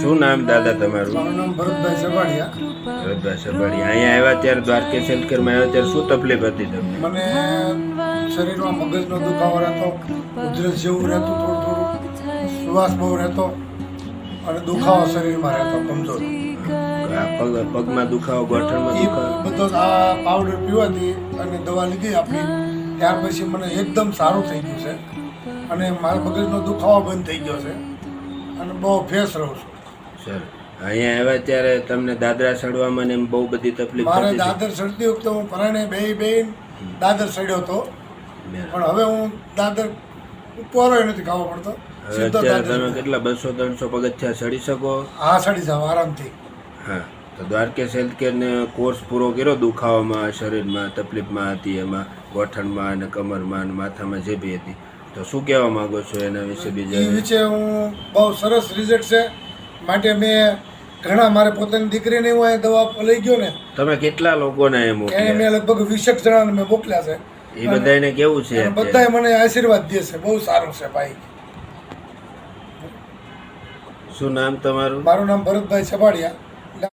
શું નામ દાદા તમારું? મારું નામ ભરતભાઈ સભાડિયા. ભરતભાઈ સભાડિયા. અહીંયા આવ્યા ત્યારે દ્વારકેશ હેલ્થકેરમાં આવ્યા ત્યારે શું તકલીફ હતી તમને? મને શરીરમાં મગજનો દુખાવો રહેતો, ઉધરસ જેવું રહેતું, થોડું થોડું શ્વાસ બહુ રહેતો અને દુખાવો શરીરમાં રહેતો, કમજોર. પગમાં દુખાવો, ગોઠણમાં એ દુખાવો? બધો આ પાવડર પીવાથી અને દવા લીધી આપણી, ત્યાર પછી મને એકદમ સારું થઈ ગયું છે અને મારા મગજનો દુખાવો બંધ થઈ ગયો છે અને બહુ ફ્રેશ રહું છું. સર, અહીંયા આવ્યા ત્યારે તમને દાદરા ચડવામાં ને એમ બહુ બધી તકલીફ મારે થતી હતી? દાદર ચડતી વખતે હું પરાણે બે દાદર ચડ્યો હતો, પણ હવે હું દાદર ઉપવારો નથી ખાવો પડતો. હવે સીધો અત્યારે દાદર તમે કેટલા 200-300 પગથિયા ચડી શકો? હા, ચડી જાવ આરામથી. હા, તો દ્વારકેશ હેલ્થકેરને કોર્સ પૂરો કર્યો દુખાવામાં, શરીરમાં તકલીફમાં હતી, એમાં ગોઠણમાં અને કમરમાં અને માથામાં જે બી હતી, તો શું કહેવા માંગો છો એના વિશે? એ બીજા વિશે હું બહુ સરસ રિઝલ્ટ છે, માટે મેં ઘણા, મારે પોતાની દીકરીને હું અહીં દવા લઈ ગયો ને, તમે કેટલા લોકોને એમ એને મેં લગભગ 20 જણાને મેં મોકલ્યા છે. એ બધાને કેવું છે? અને બધાએ મને આશીર્વાદ દે છે, બહુ સારું છે ભાઈ. શું નામ તમારું? મારું નામ ભરતભાઈ સભાડિયા.